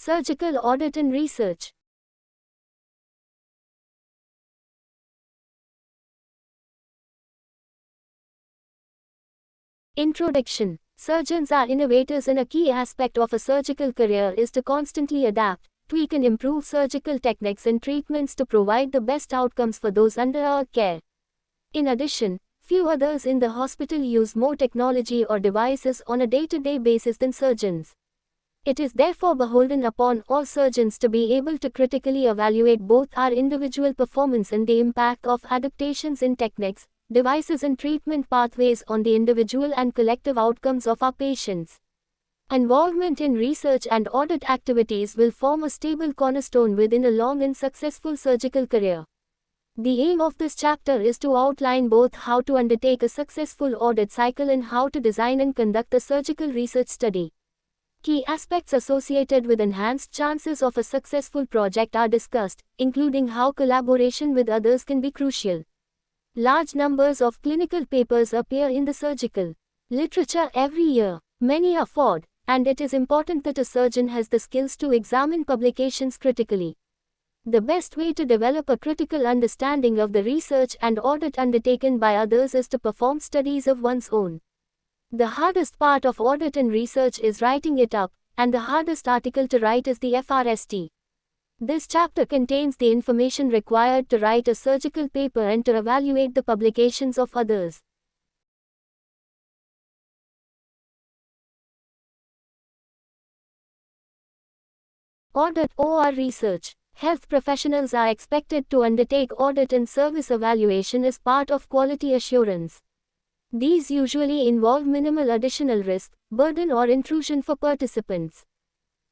Surgical audit and research. Introduction. Surgeons are innovators, and a key aspect of a surgical career is to constantly adapt, tweak and improve surgical techniques and treatments to provide the best outcomes for those under our care. In addition, few others in the hospital use more technology or devices on a day-to-day basis than surgeons. It is therefore beholden upon all surgeons to be able to critically evaluate both our individual performance and the impact of adaptations in techniques, devices and treatment pathways on the individual and collective outcomes of our patients. Involvement in research and audit activities will form a stable cornerstone within a long and successful surgical career. The aim of this chapter is to outline both how to undertake a successful audit cycle and how to design and conduct a surgical research study. Key aspects associated with enhanced chances of a successful project are discussed, including how collaboration with others can be crucial. Large numbers of clinical papers appear in the surgical literature every year. Many are fraud, and it is important that a surgeon has the skills to examine publications critically. The best way to develop a critical understanding of the research and audit undertaken by others is to perform studies of one's own. The hardest part of audit and research is writing it up, and the hardest article to write is the FRST. This chapter contains the information required to write a surgical paper and to evaluate the publications of others. Audit or research. Health professionals are expected to undertake audit and service evaluation as part of quality assurance. These usually involve minimal additional risk, burden or intrusion for participants.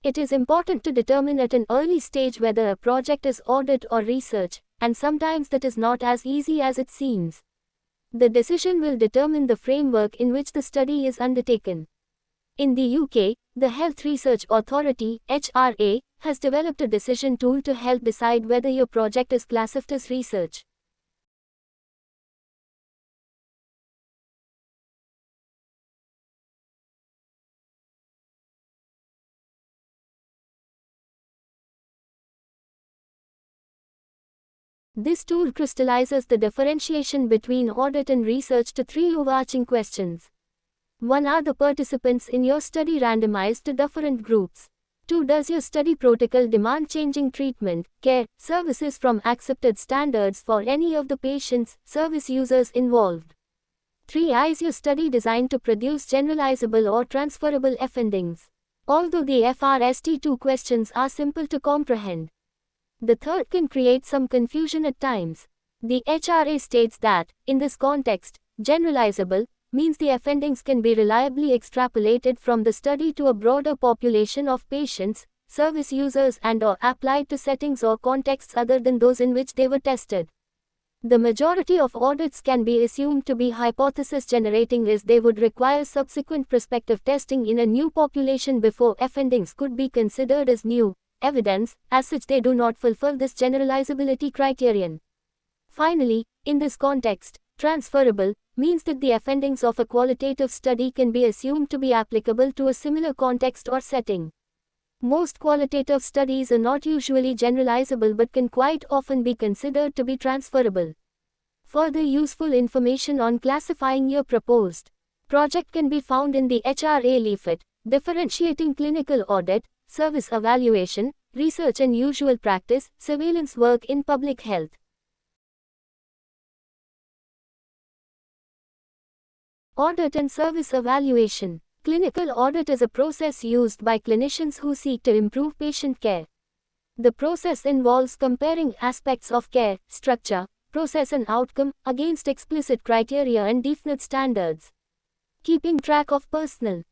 It is important to determine at an early stage whether a project is audit or research, and sometimes that is not as easy as it seems. The decision will determine the framework in which the study is undertaken. In the UK, the Health Research Authority (HRA) has developed a decision tool to help decide whether your project is classified as research. This tool crystallizes the differentiation between audit and research to three overarching questions. 1. Are the participants in your study randomized to different groups? 2. Does your study protocol demand changing treatment, care, services from accepted standards for any of the patients, service users involved? 3. Is your study designed to produce generalizable or transferable findings? Although the FRST2 questions are simple to comprehend, the third can create some confusion at times. The HRA states that, in this context, generalizable means the findings can be reliably extrapolated from the study to a broader population of patients, service users and/or applied to settings or contexts other than those in which they were tested. The majority of audits can be assumed to be hypothesis generating, as they would require subsequent prospective testing in a new population before findings could be considered as new evidence. As such, they do not fulfill this generalizability criterion. Finally, in this context, transferable means that the findings of a qualitative study can be assumed to be applicable to a similar context or setting. Most qualitative studies are not usually generalizable but can quite often be considered to be transferable. Further useful information on classifying your proposed project can be found in the HRA leaflet, Differentiating Clinical Audit, Service Evaluation, Research and Usual Practice, Surveillance Work in Public Health. Audit and Service Evaluation. Clinical audit is a process used by clinicians who seek to improve patient care. The process involves comparing aspects of care, structure, process and outcome against explicit criteria and definite standards. Keeping track of personnel,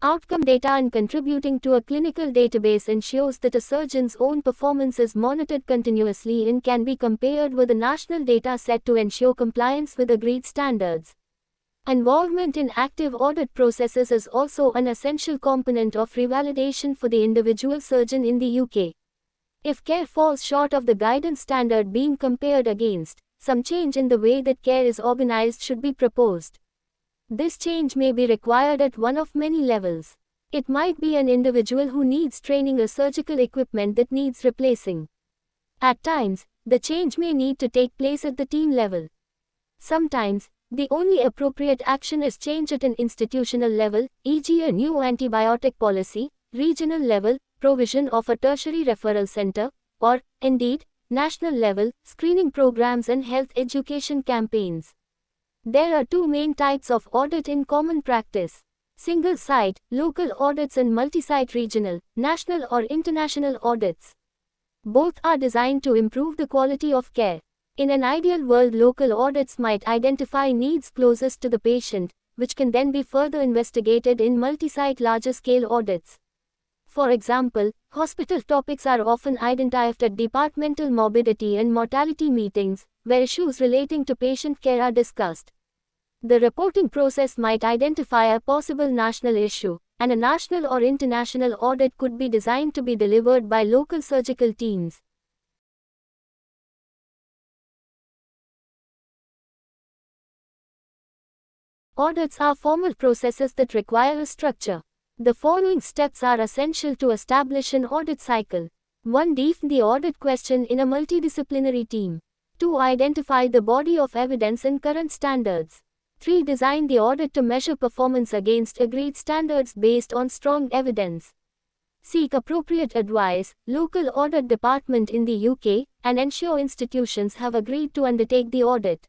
outcome data and contributing to a clinical database ensures that a surgeon's own performance is monitored continuously and can be compared with a national data set to ensure compliance with agreed standards. Involvement in active audit processes is also an essential component of revalidation for the individual surgeon in the UK. If care falls short of the guidance standard being compared against, some change in the way that care is organized should be proposed. This change may be required at one of many levels. It might be an individual who needs training or surgical equipment that needs replacing. At times, the change may need to take place at the team level. Sometimes, the only appropriate action is change at an institutional level, e.g. a new antibiotic policy, regional level, provision of a tertiary referral center, or, indeed, national level, screening programs and health education campaigns. There are two main types of audit in common practice: single-site, local audits and multi-site regional, national or international audits. Both are designed to improve the quality of care. In an ideal world, local audits might identify needs closest to the patient, which can then be further investigated in multi-site larger-scale audits. For example, hospital topics are often identified at departmental morbidity and mortality meetings, where issues relating to patient care are discussed. The reporting process might identify a possible national issue, and a national or international audit could be designed to be delivered by local surgical teams. Audits are formal processes that require a structure. The following steps are essential to establish an audit cycle. 1. Define the audit question in a multidisciplinary team. 2. Identify the body of evidence and current standards. 3. Design the audit to measure performance against agreed standards based on strong evidence. Seek appropriate advice, local audit department in the UK, and ensure institutions have agreed to undertake the audit.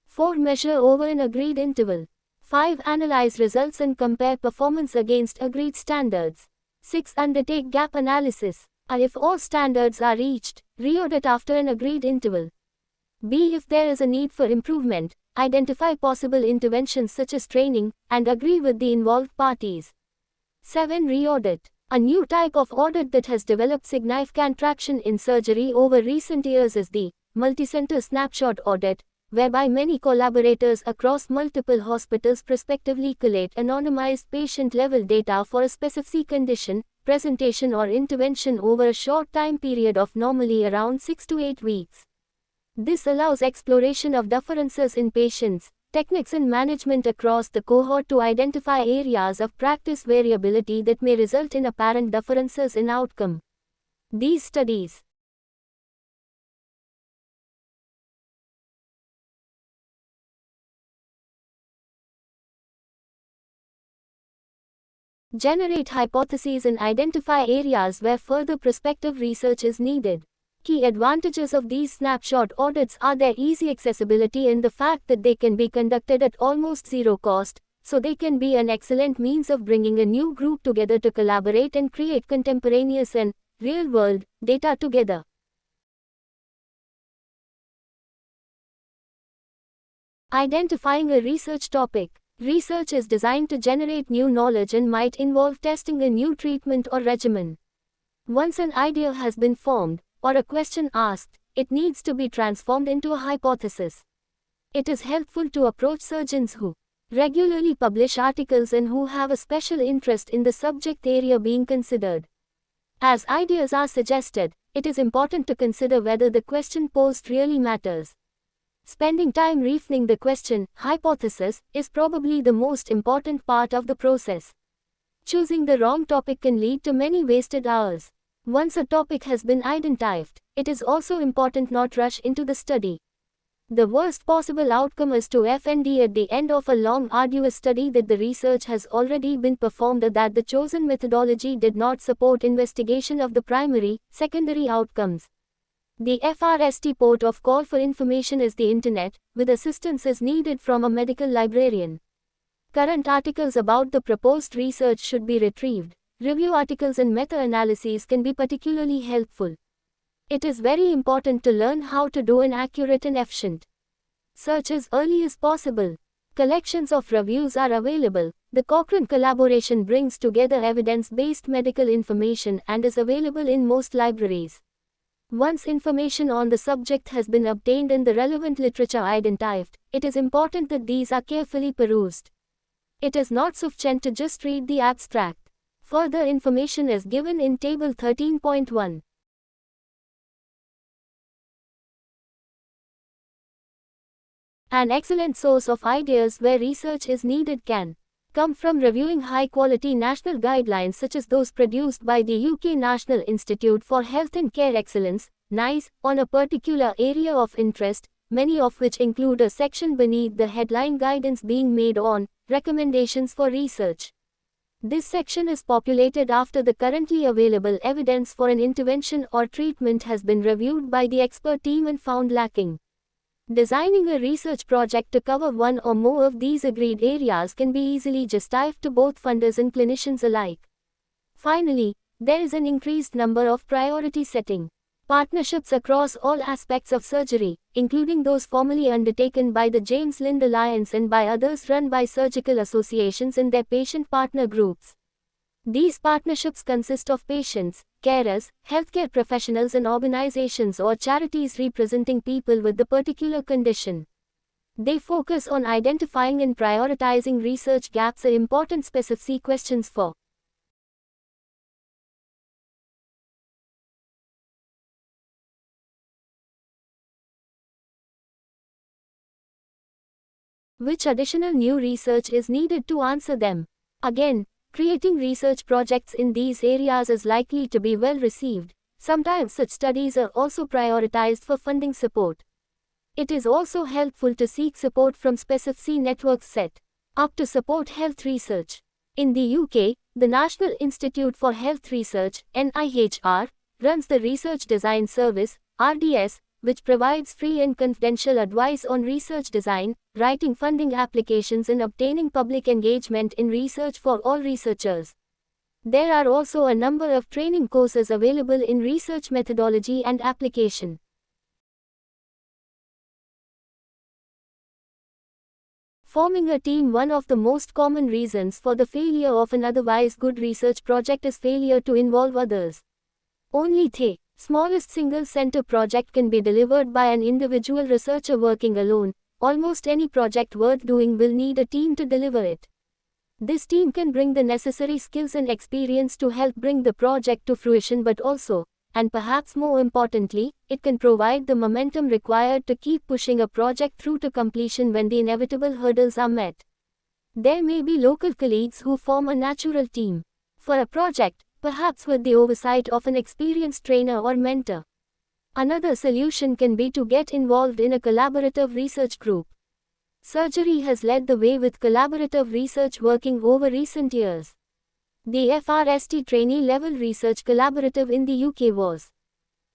4. Measure over an agreed interval. 5. Analyze results and compare performance against agreed standards. 6. Undertake gap analysis. If all standards are reached, re-audit after an agreed interval. B. If there is a need for improvement, identify possible interventions such as training, and agree with the involved parties. 7. Re-audit. A new type of audit that has developed significant traction in surgery over recent years is the multi-center snapshot audit, whereby many collaborators across multiple hospitals prospectively collate anonymized patient-level data for a specific condition, presentation or intervention over a short time period of normally around 6 to 8 weeks. This allows exploration of differences in patients, techniques and management across the cohort to identify areas of practice variability that may result in apparent differences in outcome. These studies generate hypotheses and identify areas where further prospective research is needed. Key advantages of these snapshot audits are their easy accessibility and the fact that they can be conducted at almost zero cost, so they can be an excellent means of bringing a new group together to collaborate and create contemporaneous and real-world data together. Identifying a research topic. Research is designed to generate new knowledge and might involve testing a new treatment or regimen. Once an idea has been formed, or a question asked, it needs to be transformed into a hypothesis. It is helpful to approach surgeons who regularly publish articles and who have a special interest in the subject area being considered. As ideas are suggested, it is important to consider whether the question posed really matters. Spending time refining the question, hypothesis, is probably the most important part of the process. Choosing the wrong topic can lead to many wasted hours. Once a topic has been identified, it is also important not rush into the study. The worst possible outcome is to find at the end of a long arduous study that the research has already been performed or that the chosen methodology did not support investigation of the primary, secondary outcomes. The first port of call for information is the Internet, with assistance is needed from a medical librarian. Current articles about the proposed research should be retrieved. Review articles and meta-analyses can be particularly helpful. It is very important to learn how to do an accurate and efficient search as early as possible. Collections of reviews are available. The Cochrane collaboration brings together evidence-based medical information and is available in most libraries. Once information on the subject has been obtained and the relevant literature identified, it is important that these are carefully perused. It is not sufficient to just read the abstract. Further information is given in Table 13.1. An excellent source of ideas where research is needed can come from reviewing high-quality national guidelines such as those produced by the UK National Institute for Health and Care Excellence, NICE, on a particular area of interest, many of which include a section beneath the headline Guidance being made on recommendations for research. This section is populated after the currently available evidence for an intervention or treatment has been reviewed by the expert team and found lacking. Designing a research project to cover one or more of these agreed areas can be easily justified to both funders and clinicians alike. Finally, there is an increased number of priority setting partnerships across all aspects of surgery, including those formally undertaken by the James Lind Alliance and by others run by surgical associations and their patient partner groups. These partnerships consist of patients, carers, healthcare professionals and organizations or charities representing people with the particular condition. They focus on identifying and prioritizing research gaps and important specific questions for which additional new research is needed to answer them. Again, creating research projects in these areas is likely to be well received. Sometimes such studies are also prioritized for funding support. It is also helpful to seek support from specific networks set up to support health research. In the UK, the National Institute for Health Research, NIHR, runs the Research Design Service, RDS, which provides free and confidential advice on research design, writing funding applications and obtaining public engagement in research for all researchers. There are also a number of training courses available in research methodology and application. Forming a team. One of the most common reasons for the failure of an otherwise good research project is failure to involve others. Only the smallest single-center project can be delivered by an individual researcher working alone. Almost any project worth doing will need a team to deliver it. This team can bring the necessary skills and experience to help bring the project to fruition, but also, and perhaps more importantly, it can provide the momentum required to keep pushing a project through to completion when the inevitable hurdles are met. There may be local colleagues who form a natural team for a project, perhaps with the oversight of an experienced trainer or mentor. Another solution can be to get involved in a collaborative research group. Surgery has led the way with collaborative research working over recent years. The FRST Trainee Level Research Collaborative in the UK was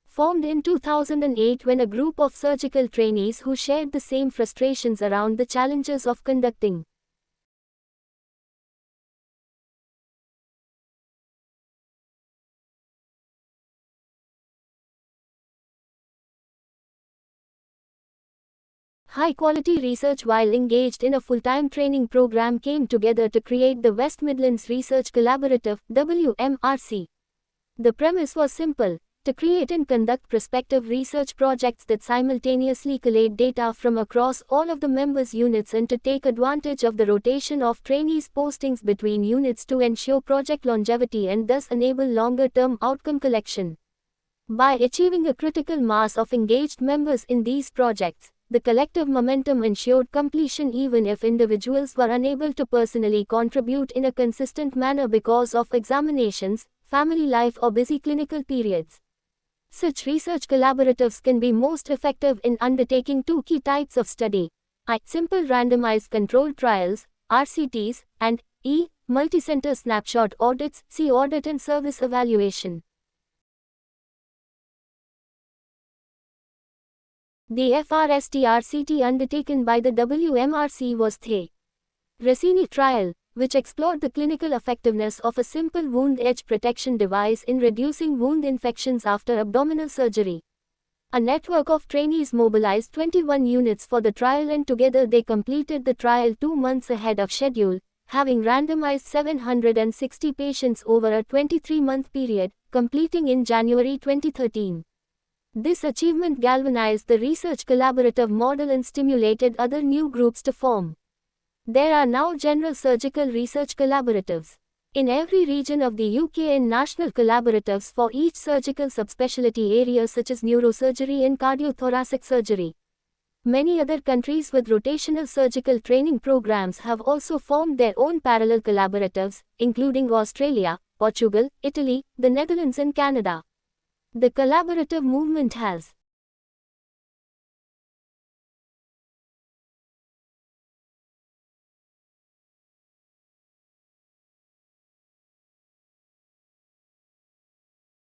formed in 2008 when a group of surgical trainees who shared the same frustrations around the challenges of conducting high-quality research while engaged in a full-time training program came together to create the West Midlands Research Collaborative, WMRC. The premise was simple: to create and conduct prospective research projects that simultaneously collate data from across all of the members' units and to take advantage of the rotation of trainees' postings between units to ensure project longevity and thus enable longer-term outcome collection. By achieving a critical mass of engaged members in these projects, the collective momentum ensured completion even if individuals were unable to personally contribute in a consistent manner because of examinations, family life or busy clinical periods. Such research collaboratives can be most effective in undertaking two key types of study: I. Simple randomized controlled trials, RCTs, and E. Multicenter snapshot audits, C. Audit and service evaluation. The FRST-RCT undertaken by the WMRC was the Rossini trial, which explored the clinical effectiveness of a simple wound edge protection device in reducing wound infections after abdominal surgery. A network of trainees mobilized 21 units for the trial, and together they completed the trial 2 months ahead of schedule, having randomized 760 patients over a 23-month period, completing in January 2013. This achievement galvanized the research collaborative model and stimulated other new groups to form. There are now general surgical research collaboratives in every region of the UK and national collaboratives for each surgical subspecialty area such as neurosurgery and cardiothoracic surgery. Many other countries with rotational surgical training programs have also formed their own parallel collaboratives, including Australia, Portugal, Italy, the Netherlands, and Canada. The collaborative movement has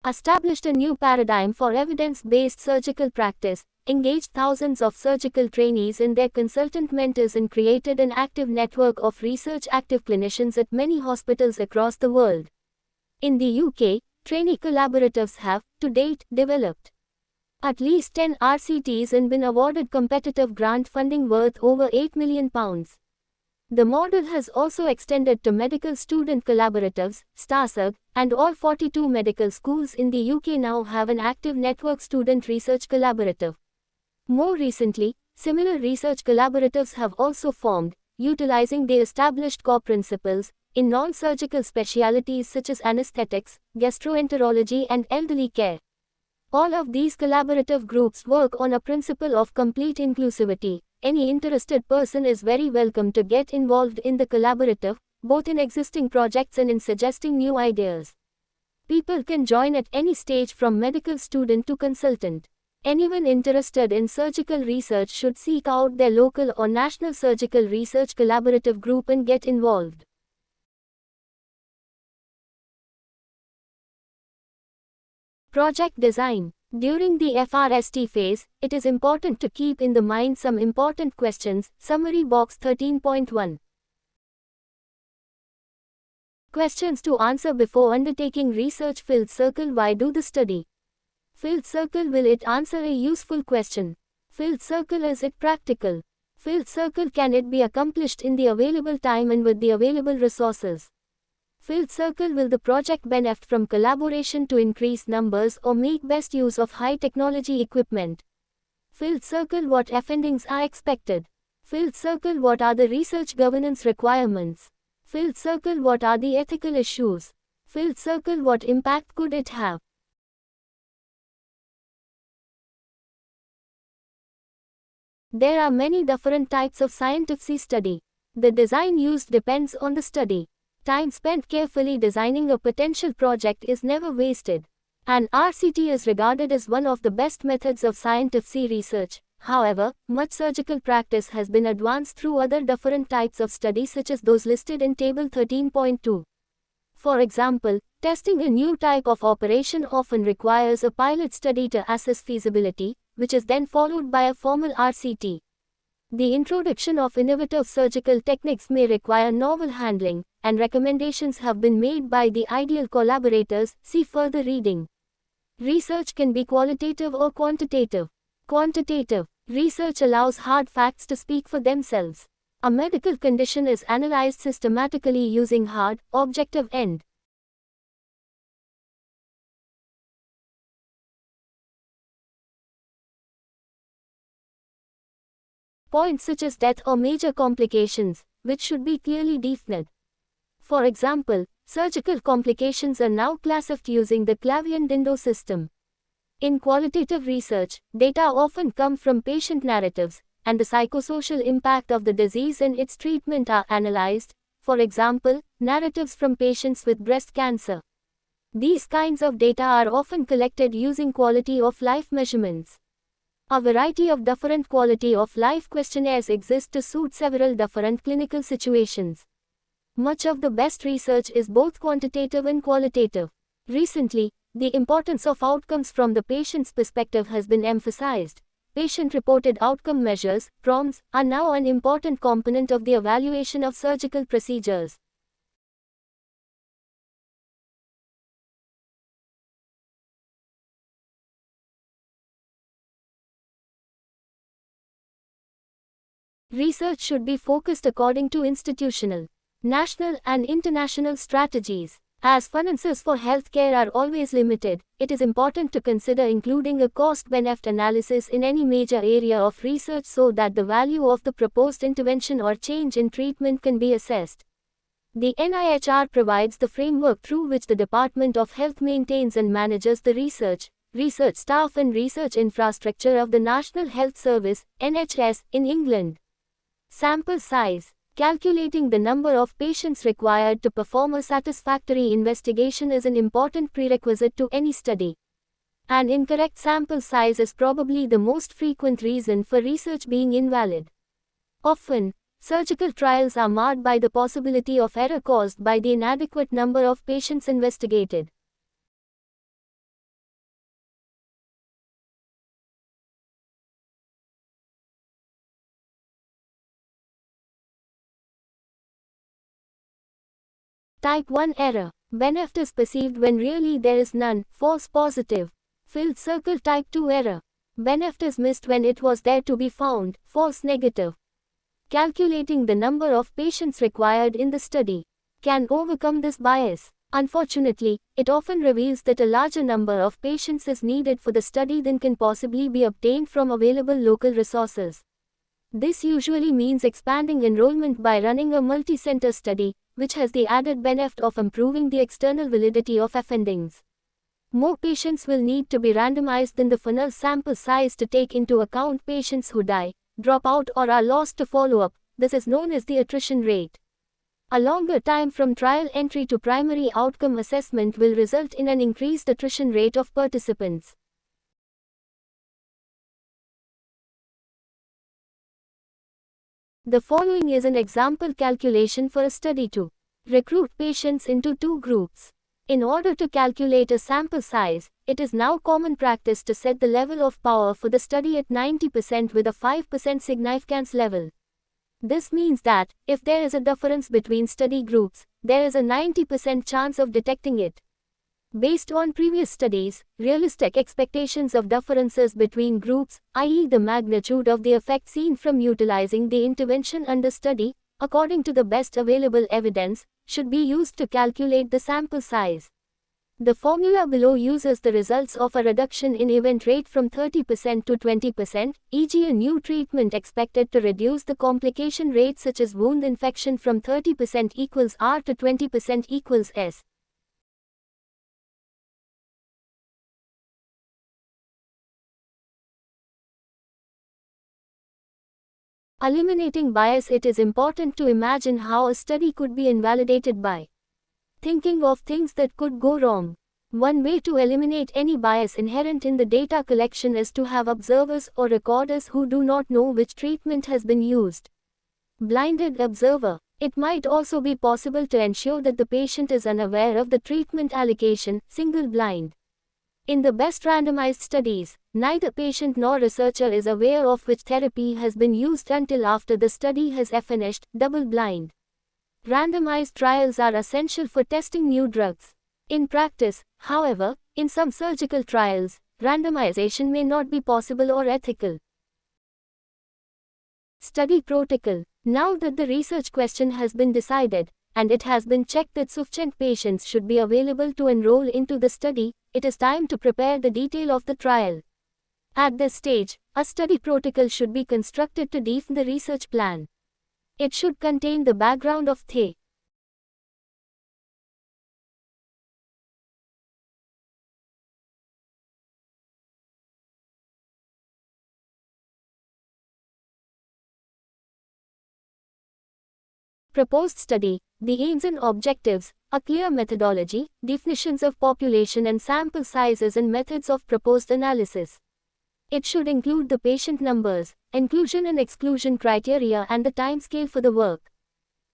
established a new paradigm for evidence-based surgical practice, engaged thousands of surgical trainees and their consultant mentors, and created an active network of research-active clinicians at many hospitals across the world. In the UK, trainee collaboratives have, to date, developed at least 10 RCTs and been awarded competitive grant funding worth over £8 million. The model has also extended to medical student collaboratives, STARSUG, and all 42 medical schools in the UK now have an active network student research collaborative. More recently, similar research collaboratives have also formed, utilizing the established core principles, in non-surgical specialties such as anesthetics, gastroenterology, and elderly care. All of these collaborative groups work on a principle of complete inclusivity. Any interested person is very welcome to get involved in the collaborative, both in existing projects and in suggesting new ideas. People can join at any stage from medical student to consultant. Anyone interested in surgical research should seek out their local or national surgical research collaborative group and get involved. Project design. During the FRST phase, it is important to keep in the mind some important questions. Summary box 13.1. Questions to answer before undertaking research. Filled circle. Why do the study? Filled circle. Will it answer a useful question? Filled circle. Is it practical? Filled circle. Can it be accomplished in the available time and with the available resources? Filled circle. Will the project benefit from collaboration to increase numbers or make best use of high technology equipment? Filled circle. What findings are expected? Filled circle. What are the research governance requirements? Filled circle. What are the ethical issues? Filled circle. What impact could it have? There are many different types of scientific study. The design used depends on the study. Time spent carefully designing a potential project is never wasted. An RCT is regarded as one of the best methods of scientific research. However, much surgical practice has been advanced through other different types of studies such as those listed in Table 13.2. For example, testing a new type of operation often requires a pilot study to assess feasibility, which is then followed by a formal RCT. The introduction of innovative surgical techniques may require novel handling, and recommendations have been made by the ideal collaborators. See further reading. Research can be qualitative or quantitative. Quantitative research allows hard facts to speak for themselves. A medical condition is analyzed systematically using hard, objective end points such as death or major complications, which should be clearly defined. For example, surgical complications are now classified using the Clavian-Dindo system. In qualitative research, data often come from patient narratives, and the psychosocial impact of the disease and its treatment are analyzed. For example, narratives from patients with breast cancer. These kinds of data are often collected using quality of life measurements. A variety of different quality of life questionnaires exist to suit several different clinical situations. Much of the best research is both quantitative and qualitative. Recently, the importance of outcomes from the patient's perspective has been emphasized. Patient-reported outcome measures, PROMs, are now an important component of the evaluation of surgical procedures. Research should be focused according to institutional, national, and international strategies. As finances for healthcare are always limited, it is important to consider including a cost-benefit analysis in any major area of research so that the value of the proposed intervention or change in treatment can be assessed. The NIHR provides the framework through which the Department of Health maintains and manages the research, research staff and research infrastructure of the National Health Service, NHS, in England. Sample size. Calculating the number of patients required to perform a satisfactory investigation is an important prerequisite to any study. An incorrect sample size is probably the most frequent reason for research being invalid. Often, surgical trials are marred by the possibility of error caused by the inadequate number of patients investigated. Type 1 error. Benefit is perceived when really there is none. False positive. Filled circle. Type 2 error. Benefit is missed when it was there to be found. False negative. Calculating the number of patients required in the study can overcome this bias. Unfortunately, it often reveals that a larger number of patients is needed for the study than can possibly be obtained from available local resources. This usually means expanding enrollment by running a multi-center study, which has the added benefit of improving the external validity of findings. More patients will need to be randomized than the final sample size to take into account patients who die, drop out or are lost to follow-up. This is known as the attrition rate. A longer time from trial entry to primary outcome assessment will result in an increased attrition rate of participants. The following is an example calculation for a study to recruit patients into two groups. In order to calculate a sample size, it is now common practice to set the level of power for the study at 90% with a 5% significance level. This means that, if there is a difference between study groups, there is a 90% chance of detecting it. Based on previous studies, realistic expectations of differences between groups, i.e. the magnitude of the effect seen from utilizing the intervention under study, according to the best available evidence, should be used to calculate the sample size. The formula below uses the results of a reduction in event rate from 30% to 20%, e.g. a new treatment expected to reduce the complication rate such as wound infection from 30% equals R to 20% equals S. Eliminating bias. It is important to imagine how a study could be invalidated by thinking of things that could go wrong. One way to eliminate any bias inherent in the data collection is to have observers or recorders who do not know which treatment has been used. Blinded observer. It might also be possible to ensure that the patient is unaware of the treatment allocation, single blind. In the best randomized studies, neither patient nor researcher is aware of which therapy has been used until after the study has finished, double-blind. Randomized trials are essential for testing new drugs. In practice, however, in some surgical trials, randomization may not be possible or ethical. Study protocol. Now that the research question has been decided, and it has been checked that sufficient patients should be available to enroll into the study, it is time to prepare the detail of the trial. At this stage, a study protocol should be constructed to define the research plan. It should contain the background of the proposed study, the aims and objectives, a clear methodology, definitions of population and sample sizes and methods of proposed analysis. It should include the patient numbers, inclusion and exclusion criteria and the timescale for the work.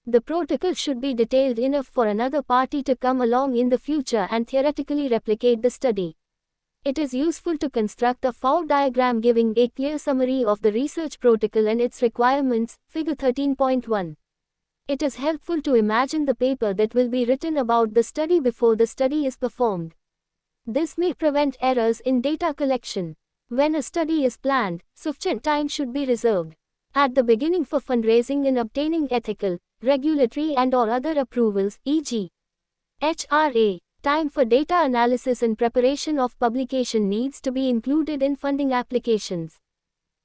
The protocol should be detailed enough for another party to come along in the future and theoretically replicate the study. It is useful to construct a flow diagram giving a clear summary of the research protocol and its requirements, figure 13.1. It is helpful to imagine the paper that will be written about the study before the study is performed. This may prevent errors in data collection. When a study is planned, sufficient time should be reserved at the beginning for fundraising and obtaining ethical, regulatory and/or other approvals, e.g. HRA. Time for data analysis and preparation of publication needs to be included in funding applications.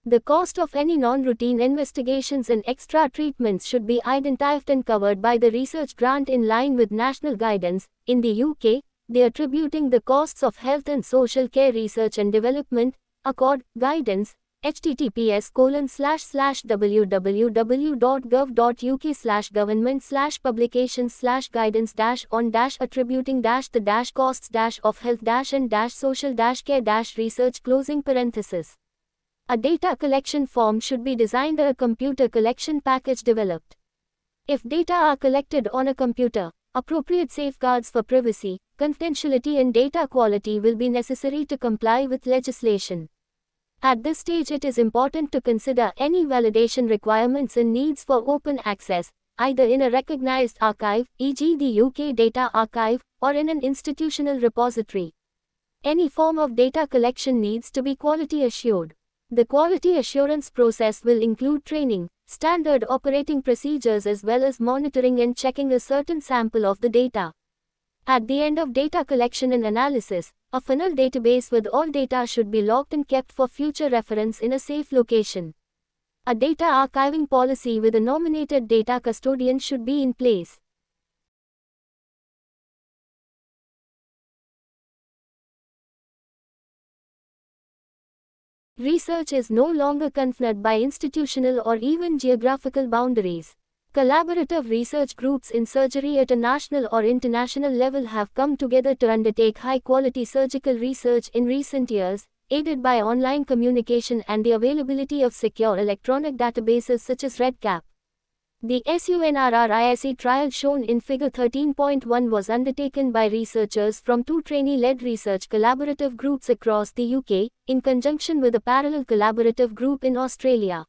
The cost of any non-routine investigations and extra treatments should be identified and covered by the research grant in line with national guidance. In the UK, the Attributing the Costs of Health and Social Care Research and Development, ACCORD, Guidance, https://www.gov.uk/government/publications/guidance-on-attributing-the-costs-of-health-and-social-care research. A data collection form should be designed or a computer collection package developed. If data are collected on a computer, appropriate safeguards for privacy, confidentiality and data quality will be necessary to comply with legislation. At this stage it is important to consider any validation requirements and needs for open access, either in a recognized archive, e.g. the UK Data Archive, or in an institutional repository. Any form of data collection needs to be quality assured. The quality assurance process will include training, standard operating procedures as well as monitoring and checking a certain sample of the data. At the end of data collection and analysis, a final database with all data should be logged and kept for future reference in a safe location. A data archiving policy with a nominated data custodian should be in place. Research is no longer confined by institutional or even geographical boundaries. Collaborative research groups in surgery at a national or international level have come together to undertake high-quality surgical research in recent years, aided by online communication and the availability of secure electronic databases such as REDCap. The SUNRRISE trial shown in Figure 13.1 was undertaken by researchers from two trainee-led research collaborative groups across the UK, in conjunction with a parallel collaborative group in Australia.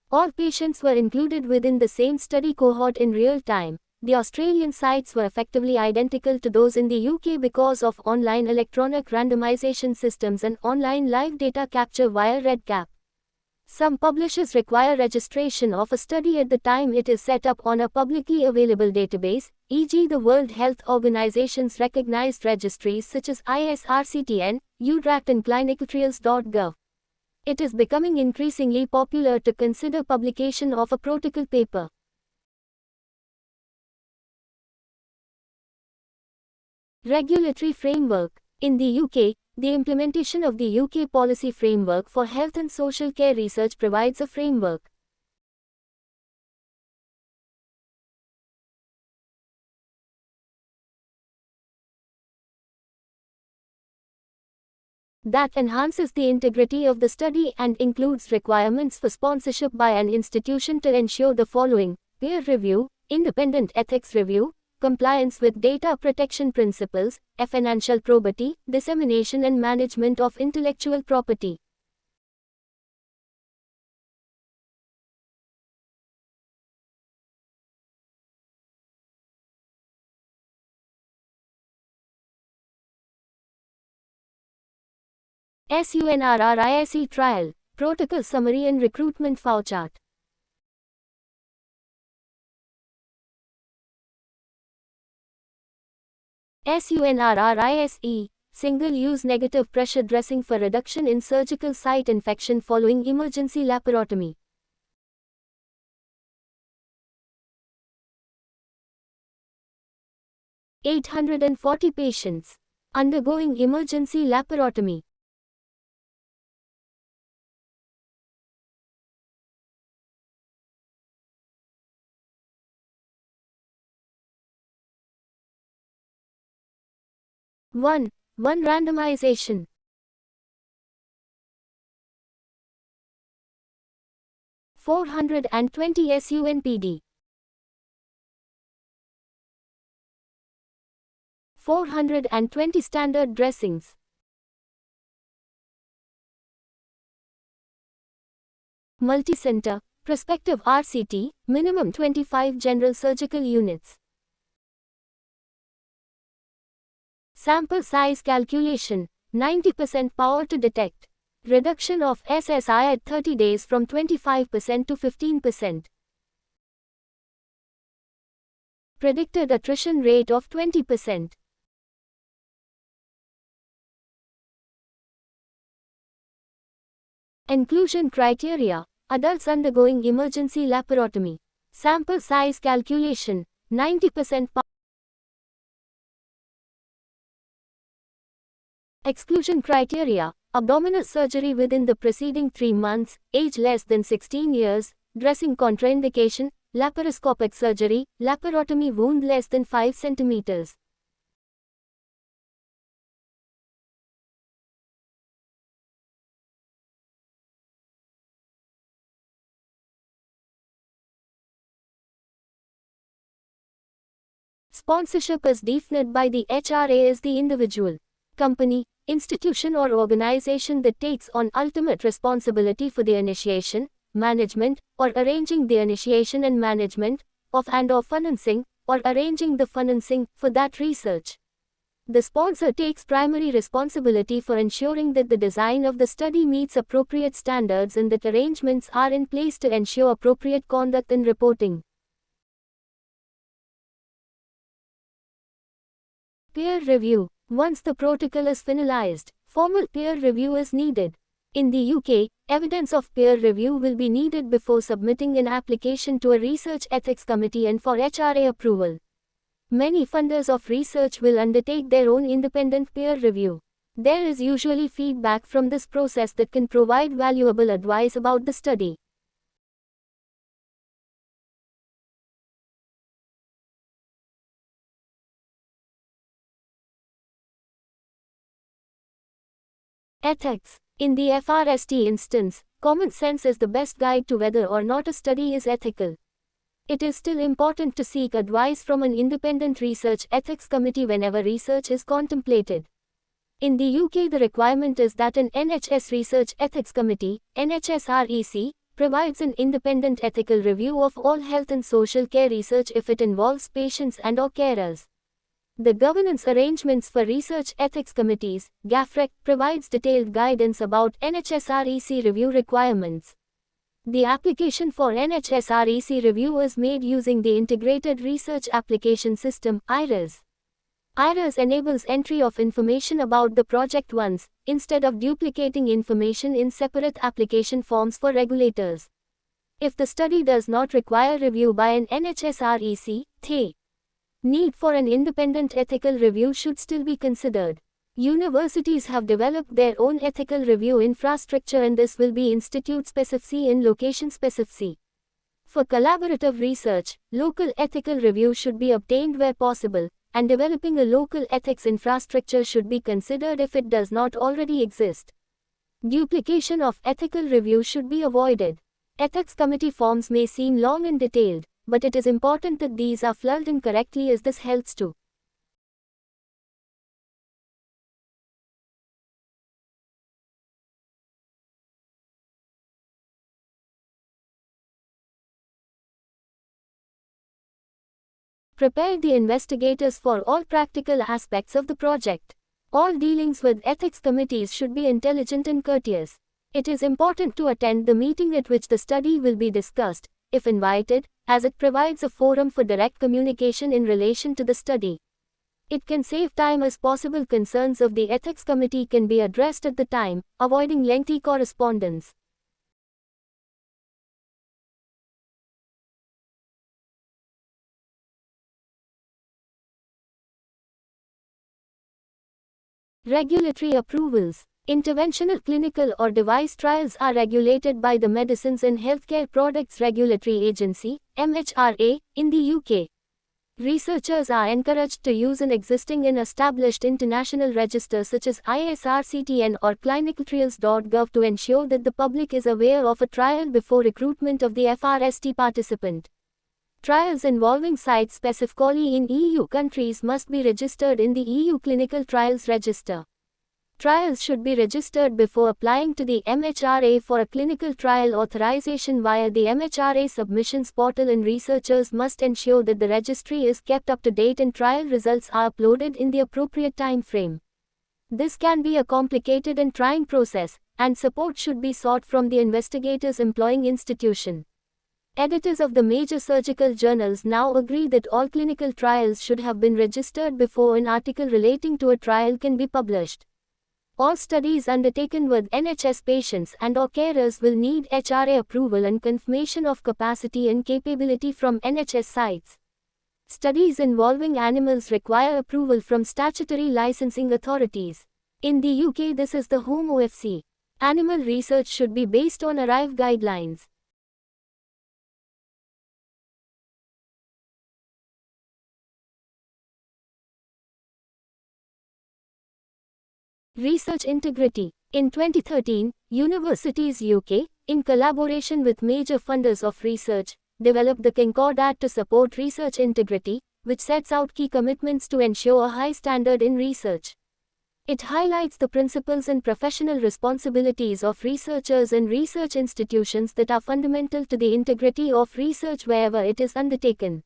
All patients were included within the same study cohort in real time. The Australian sites were effectively identical to those in the UK because of online electronic randomization systems and online live data capture via REDCap. Some publishers require registration of a study at the time it is set up on a publicly available database, e.g. the World Health Organization's recognized registries such as ISRCTN, UDRACT and clinicaltrials.gov. It is becoming increasingly popular to consider publication of a protocol paper. Regulatory framework. In the UK, the implementation of the UK Policy Framework for Health and Social Care Research provides a framework. That enhances the integrity of the study and includes requirements for sponsorship by an institution to ensure the following: peer review, independent ethics review, compliance with data protection principles, financial probity, dissemination and management of intellectual property. SUNRRISE trial, protocol summary and recruitment flowchart. SUNRRISE, single-use negative pressure dressing for reduction in surgical site infection following emergency laparotomy. (840 patients undergoing emergency laparotomy). One randomization. (420 SUNPD). 420 standard dressings. Multi-center, prospective RCT, minimum 25 general surgical units. Sample size calculation, 90% power to detect. Reduction of SSI at 30 days from 25% to 15%. Predicted attrition rate of 20%. Inclusion criteria: adults undergoing emergency laparotomy. Sample size calculation, 90% power. Exclusion criteria: abdominal surgery within the preceding 3 months, age less than 16 years, dressing contraindication, laparoscopic surgery, laparotomy wound less than 5 centimeters. Sponsorship is defined by the HRA as the individual, company, institution or organization that takes on ultimate responsibility for the initiation, management, or arranging the initiation and management of and/or financing, or arranging the financing for that research. The sponsor takes primary responsibility for ensuring that the design of the study meets appropriate standards and that arrangements are in place to ensure appropriate conduct and reporting. Peer review. Once the protocol is finalized, formal peer review is needed. In the UK, evidence of peer review will be needed before submitting an application to a research ethics committee and for HRA approval. Many funders of research will undertake their own independent peer review. There is usually feedback from this process that can provide valuable advice about the study. Ethics. In the FRST instance, common sense is the best guide to whether or not a study is ethical. It is still important to seek advice from an independent research ethics committee whenever research is contemplated. In the UK, the requirement is that an NHS Research Ethics Committee, NHSREC, provides an independent ethical review of all health and social care research if it involves patients and/or carers. The governance arrangements for research ethics committees, GAFREC, provides detailed guidance about NHSREC review requirements. The application for NHSREC review is made using the Integrated Research Application System, IRAS. IRAS enables entry of information about the project once, instead of duplicating information in separate application forms for regulators. If the study does not require review by an NHSREC, the need for an independent ethical review should still be considered. Universities have developed their own ethical review infrastructure, and this will be institute specificity and location specificity. For collaborative research, local ethical review should be obtained where possible, and developing a local ethics infrastructure should be considered if it does not already exist. Duplication of ethical review should be avoided. Ethics committee forms may seem long and detailed, but it is important that these are filled in correctly, as this helps to prepare the investigators for all practical aspects of the project. All dealings with ethics committees should be intelligent and courteous. It is important to attend the meeting at which the study will be discussed, if invited, as it provides a forum for direct communication in relation to the study. It can save time as possible concerns of the ethics committee can be addressed at the time, avoiding lengthy correspondence. Regulatory approvals. Interventional clinical or device trials are regulated by the Medicines and Healthcare Products Regulatory Agency, MHRA, in the UK. Researchers are encouraged to use an existing and established international register such as ISRCTN or clinicaltrials.gov to ensure that the public is aware of a trial before recruitment of the FRST participant. Trials involving sites specifically in EU countries must be registered in the EU Clinical Trials Register. Trials should be registered before applying to the MHRA for a clinical trial authorization via the MHRA submissions portal, and researchers must ensure that the registry is kept up to date and trial results are uploaded in the appropriate time frame. This can be a complicated and trying process, and support should be sought from the investigators employing institution. Editors of the major surgical journals now agree that all clinical trials should have been registered before an article relating to a trial can be published. All studies undertaken with NHS patients and/or carers will need HRA approval and confirmation of capacity and capability from NHS sites. Studies involving animals require approval from statutory licensing authorities. In the UK, this is the Home OFC. Animal research should be based on ARRIVE guidelines. Research integrity. In 2013, Universities UK, in collaboration with major funders of research, developed the Concord Act to support research integrity, which sets out key commitments to ensure a high standard in research. It highlights the principles and professional responsibilities of researchers and research institutions that are fundamental to the integrity of research wherever it is undertaken.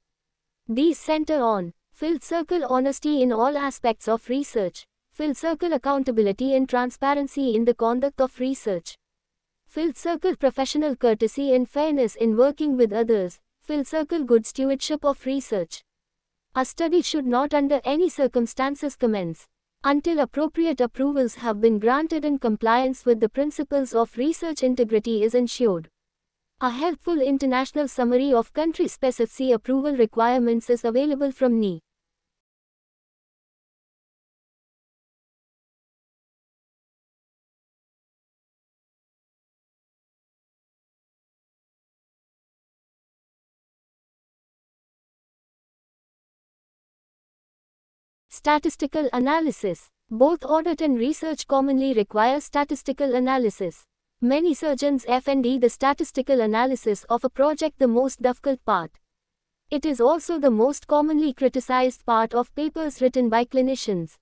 These center on filled circle honesty in all aspects of research, filled circle accountability and transparency in the conduct of research, filled circle professional courtesy and fairness in working with others, filled circle good stewardship of research. A study should not under any circumstances commence until appropriate approvals have been granted and compliance with the principles of research integrity is ensured. A helpful international summary of country-specific approval requirements is available from NI. Statistical analysis. Both audit and research commonly require statistical analysis. Many surgeons find the statistical analysis of a project the most difficult part. It is also the most commonly criticized part of papers written by clinicians.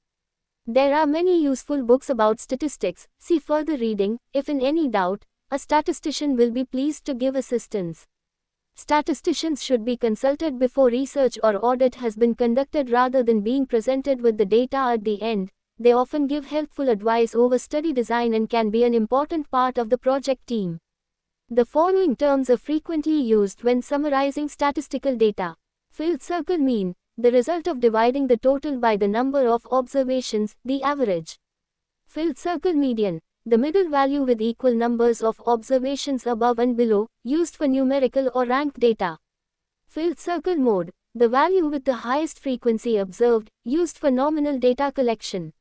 There are many useful books about statistics. See further reading. If in any doubt, a statistician will be pleased to give assistance. Statisticians should be consulted before research or audit has been conducted rather than being presented with the data at the end. They often give helpful advice over study design and can be an important part of the project team. The following terms are frequently used when summarizing statistical data. Filled circle mean, the result of dividing the total by the number of observations, the average. Filled circle median, the middle value with equal numbers of observations above and below, used for numerical or ranked data. Filled circle mode, the value with the highest frequency observed, used for nominal data collection.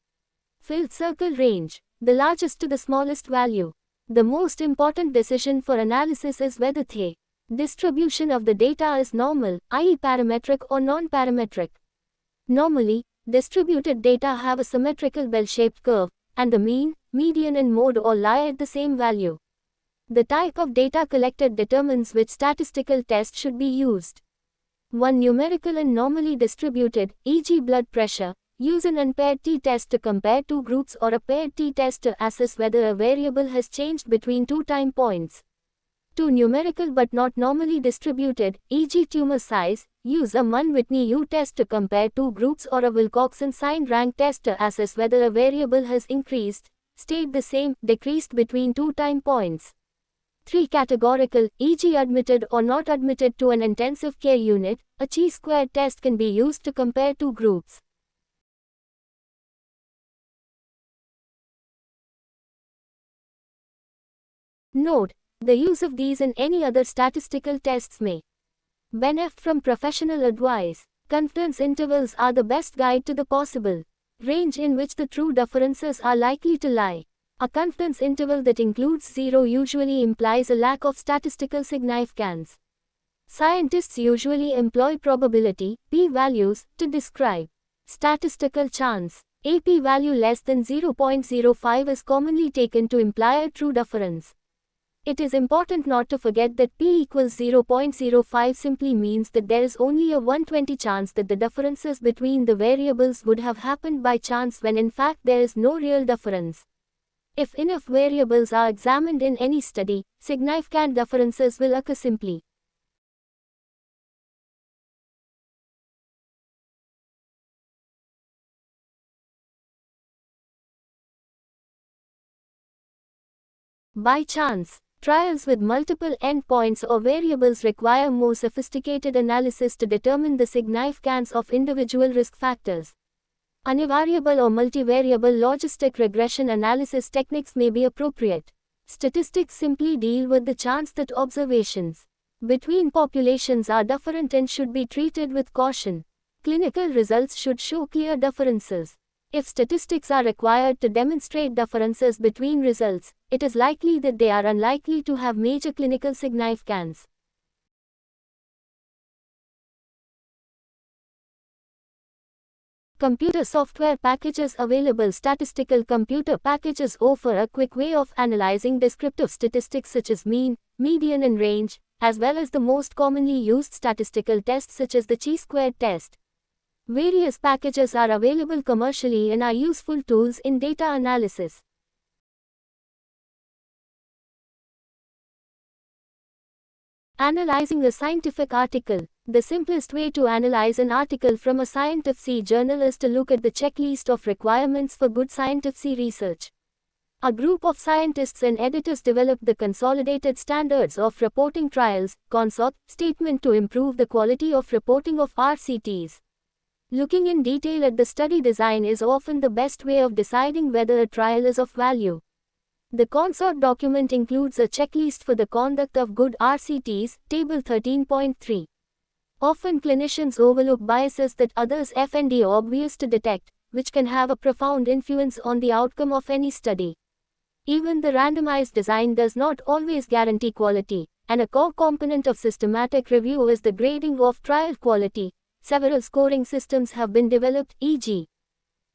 Filled circle range, the largest to the smallest value. The most important decision for analysis is whether the distribution of the data is normal, i.e. parametric or non-parametric. Normally, distributed data have a symmetrical bell-shaped curve, and the mean, median and mode all lie at the same value. The type of data collected determines which statistical test should be used. 1. Numerical and normally distributed, e.g. blood pressure. Use an unpaired t-test to compare two groups or a paired t-test to assess whether a variable has changed between two time points. 2. Numerical but not normally distributed, e.g. tumor size. Use a Mann-Whitney U-test to compare two groups or a Wilcoxon sign rank test to assess whether a variable has increased, stayed the same, decreased between two time points. 3. Categorical, e.g. admitted or not admitted to an intensive care unit. A chi-square test can be used to compare two groups. Note, the use of these and any other statistical tests may benefit from professional advice. Confidence intervals are the best guide to the possible range in which the true differences are likely to lie. A confidence interval that includes 0 usually implies a lack of statistical significance. Scientists usually employ probability, p-values, to describe statistical chance. A p-value less than 0.05 is commonly taken to imply a true difference. It is important not to forget that p equals 0.05 simply means that there is only a 1/20 chance that the differences between the variables would have happened by chance when in fact there is no real difference. If enough variables are examined in any study, significant differences will occur simply. By chance. Trials with multiple endpoints or variables require more sophisticated analysis to determine the significance of individual risk factors. Univariable or multivariable logistic regression analysis techniques may be appropriate. Statistics simply deal with the chance that observations between populations are different and should be treated with caution. Clinical results should show clear differences. If statistics are required to demonstrate differences between results, it is likely that they are unlikely to have major clinical significance. Computer software packages. Available statistical computer packages offer a quick way of analyzing descriptive statistics such as mean, median and range, as well as the most commonly used statistical tests such as the chi-squared test. Various packages are available commercially and are useful tools in data analysis. Analyzing a scientific article. The simplest way to analyze an article from a scientific journal is to look at the checklist of requirements for good scientific research. A group of scientists and editors developed the Consolidated Standards of Reporting Trials (CONSOT) statement to improve the quality of reporting of RCTs. Looking in detail at the study design is often the best way of deciding whether a trial is of value. The CONSOT document includes a checklist for the conduct of good RCTs, Table 13.3. Often clinicians overlook biases that others find obvious to detect, which can have a profound influence on the outcome of any study. Even the randomized design does not always guarantee quality, and a core component of systematic review is the grading of trial quality. Several scoring systems have been developed, e.g.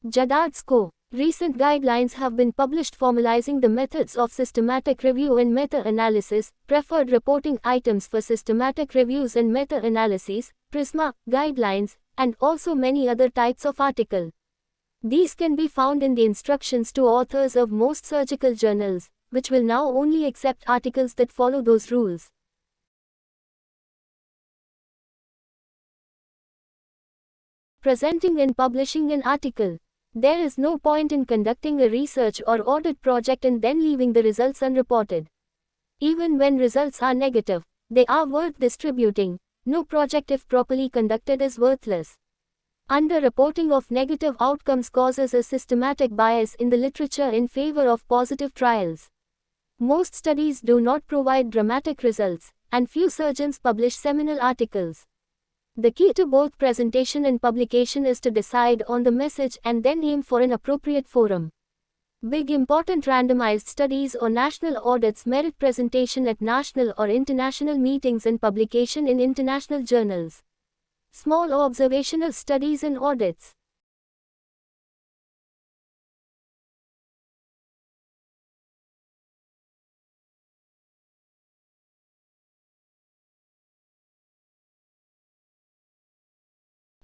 Jadad Score. Recent guidelines have been published formalizing the methods of systematic review and meta-analysis, preferred reporting items for systematic reviews and meta-analyses, PRISMA, guidelines, and also many other types of article. These can be found in the instructions to authors of most surgical journals, which will now only accept articles that follow those rules. Presenting and publishing an article. There is no point in conducting a research or audit project and then leaving the results unreported. Even when results are negative, they are worth distributing. No project, if properly conducted, is worthless. Underreporting of negative outcomes causes a systematic bias in the literature in favor of positive trials. Most studies do not provide dramatic results, and few surgeons publish seminal articles. The key to both presentation and publication is to decide on the message and then aim for an appropriate forum. Big important randomized studies or national audits merit presentation at national or international meetings and publication in international journals. Small observational studies and audits.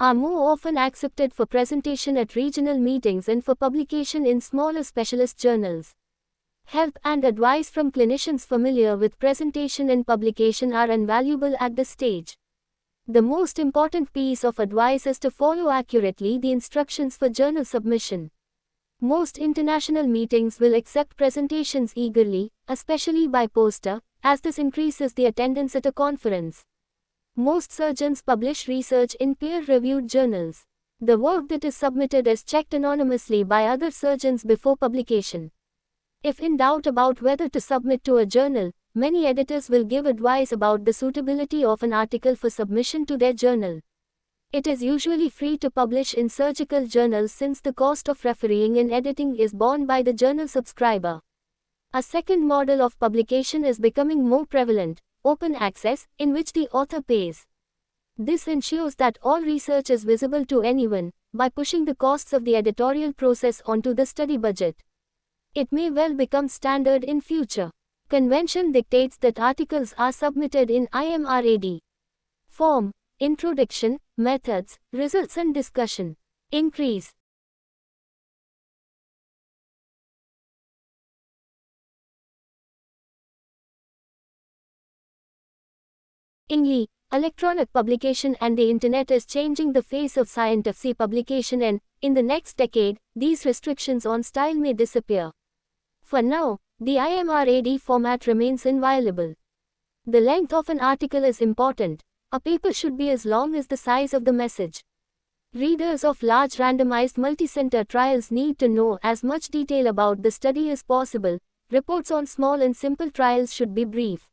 Are more often accepted for presentation at regional meetings and for publication in smaller specialist journals. Help and advice from clinicians familiar with presentation and publication are invaluable at this stage. The most important piece of advice is to follow accurately the instructions for journal submission. Most international meetings will accept presentations eagerly, especially by poster, as this increases the attendance at a conference. Most surgeons publish research in peer-reviewed journals. The work that is submitted is checked anonymously by other surgeons before publication. If in doubt about whether to submit to a journal, many editors will give advice about the suitability of an article for submission to their journal. It is usually free to publish in surgical journals since the cost of refereeing and editing is borne by the journal subscriber. A second model of publication is becoming more prevalent: open access, in which the author pays. This ensures that all research is visible to anyone, by pushing the costs of the editorial process onto the study budget. It may well become standard in future. Convention dictates that articles are submitted in IMRAD form: introduction, methods, results and discussion. Increase. INGLI, electronic publication and the internet is changing the face of scientific publication, and, in the next decade, these restrictions on style may disappear. For now, the IMRAD format remains inviolable. The length of an article is important. A paper should be as long as the size of the message. Readers of large randomized multicenter trials need to know as much detail about the study as possible. Reports on small and simple trials should be brief.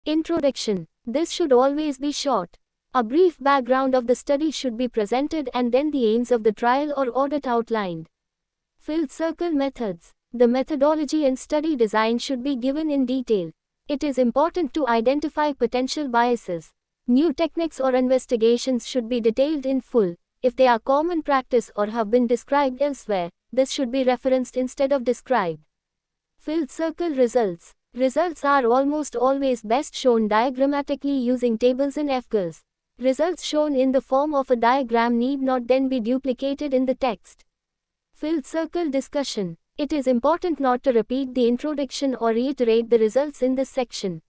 Introduction. This should always be short. A brief background of the study should be presented and then the aims of the trial or audit outlined. Filled circle methods. The methodology and study design should be given in detail. It is important to identify potential biases. New techniques or investigations should be detailed in full. If they are common practice or have been described elsewhere, this should be referenced instead of described. Filled circle results. Results are almost always best shown diagrammatically using tables and figures. Results shown in the form of a diagram need not then be duplicated in the text. Filled circle discussion. It is important not to repeat the introduction or reiterate the results in this section.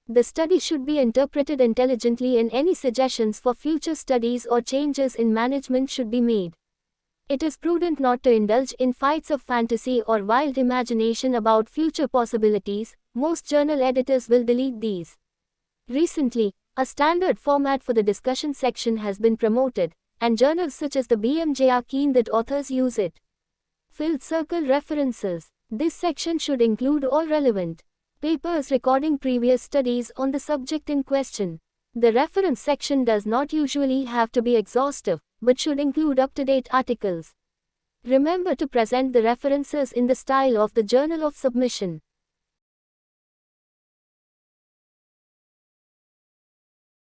The study should be interpreted intelligently and any suggestions for future studies or changes in management should be made. It is prudent not to indulge in fights of fantasy or wild imagination about future possibilities. Most journal editors will delete these. Recently, a standard format for the discussion section has been promoted, and journals such as the BMJ are keen that authors use it. Filled circle references. This section should include all relevant papers recording previous studies on the subject in question. The reference section does not usually have to be exhaustive, but should include up-to-date articles. Remember to present the references in the style of the journal of submission.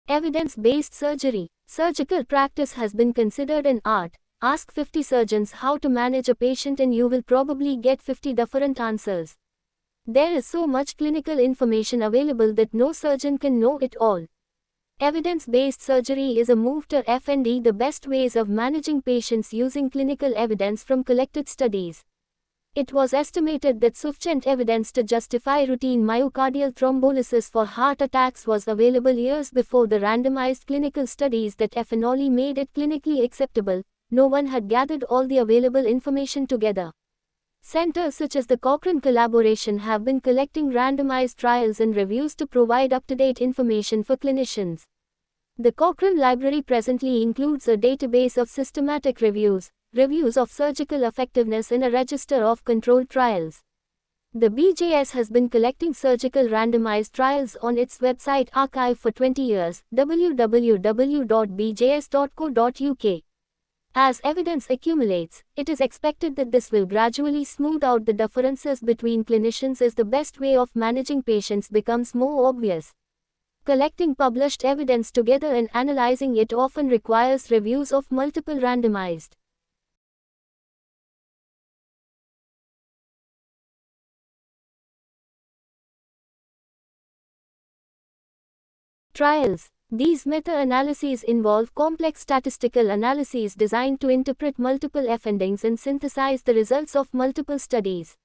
Evidence-based surgery. Surgical practice has been considered an art. Ask 50 surgeons how to manage a patient and you will probably get 50 different answers. There is so much clinical information available that no surgeon can know it all. Evidence-based surgery is a move to find the best ways of managing patients using clinical evidence from collected studies. It was estimated that sufficient evidence to justify routine myocardial thrombolysis for heart attacks was available years before the randomized clinical studies that FNOLI made it clinically acceptable. No one had gathered all the available information together. Centers such as the Cochrane Collaboration have been collecting randomized trials and reviews to provide up-to-date information for clinicians. The Cochrane Library presently includes a database of systematic reviews of surgical effectiveness and a register of controlled trials. The BJS has been collecting surgical randomized trials on its website archive for 20 years, www.bjs.co.uk. As evidence accumulates, it is expected that this will gradually smooth out the differences between clinicians as the best way of managing patients becomes more obvious. Collecting published evidence together and analyzing it often requires reviews of multiple randomized trials. These meta-analyses involve complex statistical analyses designed to interpret multiple findings and synthesize the results of multiple studies.